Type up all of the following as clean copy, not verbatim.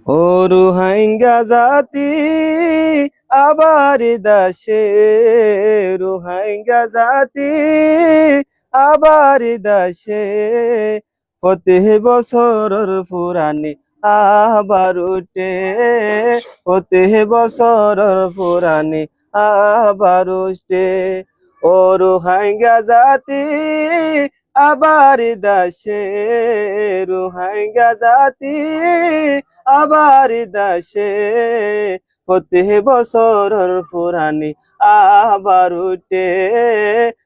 ও রোহিঙ্গা জাতি আবার দাসে, রোহিঙ্গা জাতি আবার দাসে, প্রতি বছরের পুরানি আবার উঠে, প্রতি বছরের পুরানি আবার উঠে। ও রোহিঙ্গা জাতি আবার দাসে, রোহিঙ্গা জাতি আবার দাসে, প্রতি বছরের পুরানি আবার উঠে,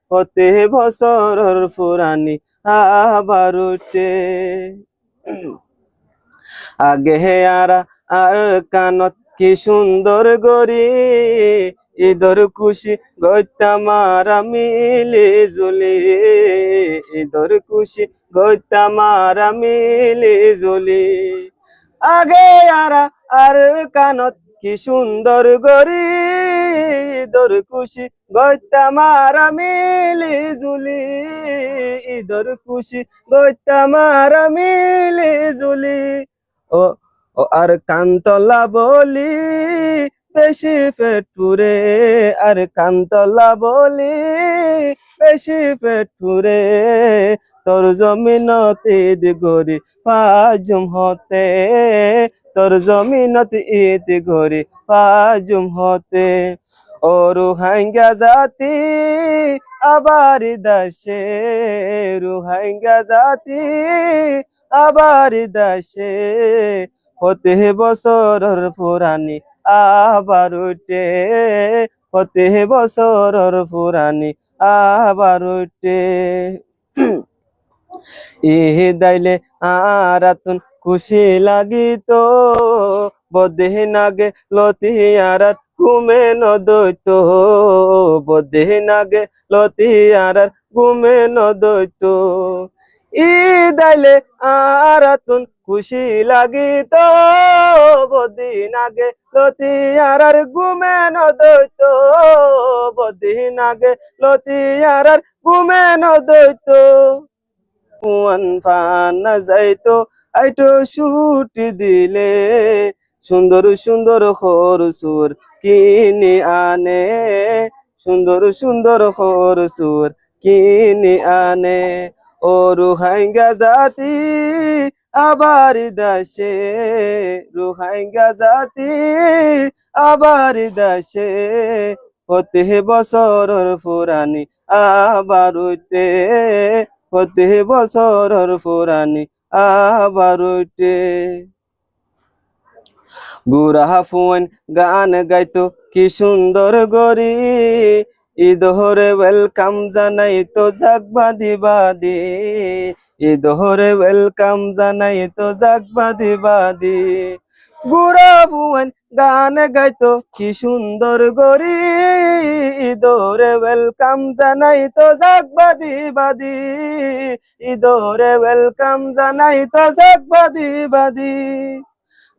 প্রতি বছরের পুরানি আবার উঠে। আগে আর কানত কি সুন্দর গরি, ঈদর খুশি গইতাম আর মিলে জুলি, ঈদর খুশি গইতাম আর মিলে জুলি। আগে আর কানত কি সুন্দর গরি, ঈদর খুশি গইতাম আর মিলে জুলি, ঈদর খুশি গইতাম আর মিলে জুলি। ও ও আর কান্তলা বলি বেশি পেট পুরে, আর কান্তলা বলি বেশি পেট পুরে, তোর জমিনতে ঈদ গরি পাজুম হতে, তোর জমিনত ঈদ গরি পাজুম হতে। ও রোহিঙ্গা জাতি আবার দাসে, রোহিঙ্গা জাতি আবার দাসে, প্রতি বছরের পুরানি আবার উঠে, প্রতি বছরের পুরানি আবার উঠে। দাইলে আরাতুন খুশি লাগিত, বদে নাগে লতি আরাত ঘুমে নদৈত, বদে নাগে লতি আরাত ঘুমে নদৈত। দাইলে আরাতুন খুশি লাগিত, বদিন আগে লতি আর ঘুমে নদৈত, বদিন আগে লতি আর ঘুমে নদৈত। কুয়ান ফানা যাইতো আইটো ছুটি দিলে, সুন্দর সুন্দর খরচুর কিনে আনে, সুন্দর সুন্দর খরচুর কিনে আনে। ও রোহিঙ্গা জাতি আবার দাসে, রোহিঙ্গা জাতি আবার দাসে, প্রতি বছরের পুরানি আবার উঠে, প্রতি বছরের পুরানি আবার উঠে। গুড়া ফুন গান গাইতো কি সুন্দর গরি, ঈদরে ওয়েলকাম জানাই তো জাগবাদি বাদি, ঈদরে ওয়েলকাম জানাই তো জাগবাদি বাদি। গুড়া ফুন গান গাইতো কি সুন্দর গরি, ঈদরে ওয়েলকাম জানাই তো জাগবাদি বাদি, ঈদরে ওয়েলকাম জানাই তো জাগবাদি বাদি।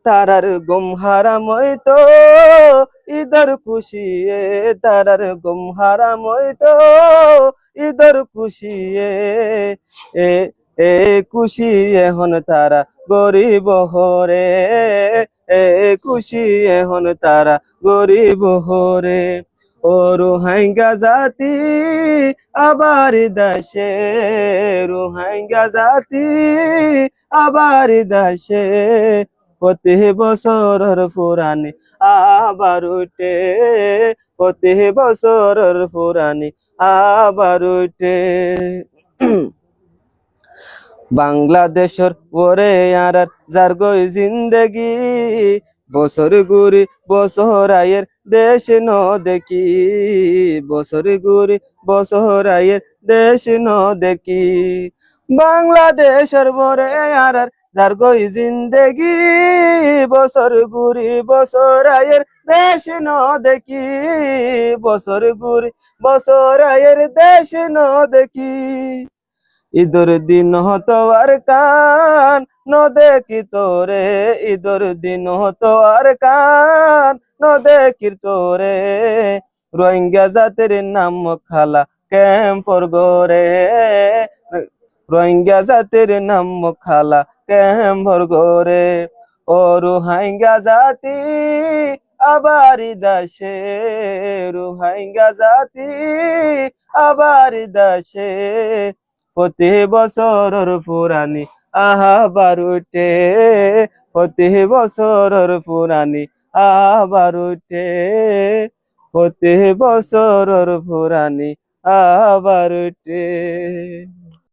তারার গুম হারাম হইতো ঈদর খুশিয়ে, তারার গুম হারাম হইতো ঈদর খুশিয়ে, এ এ খুশি এখন তারা গরিব হরে, এ খুশি এখন তারা গরিব হরে। ও রোহিঙ্গা জাতি আবার দাসে, রোহিঙ্গা জাতি আবার দাসে, প্রতি বছরের পুরানি আবার উঠে, প্রতি বছরের পুরানি আবার উঠে। বাংলাদেশের ওরে আর যার গই জিন্দগি, বছর ঘুরি বছর আয়ের দেশ ন দেখি, বছর ঘুরি বছর আয়ের দেশ ন দেখি। বাংলাদেশের ওরে আর যার গই জিন্দগি, বছর ঘুরি বছর আয়ের দেশ ন দেখি, বছর ঘুরি বছর আয়ের দেশ ন দেখি। ঈদর দিন হতো আর কান ন দেখি তোরে, ঈদর দিন হতো আর কান ন দেখি তোরে, রোহিঙ্গা জাতের নাম খালা ক্যাম্পর গোরে, রোহিঙ্গা জাতের নাম খালা ক্যাম্পর গোরে। ও রোহিঙ্গা জাতি আবার দাসে, রোহিঙ্গা জাতি আবার দাসে, প্রতি বছরের পুরানি আবার উঠে, প্রতি বছরের পুরানি আবার উঠে, প্রতি বছরের পুরানি আবার উঠে।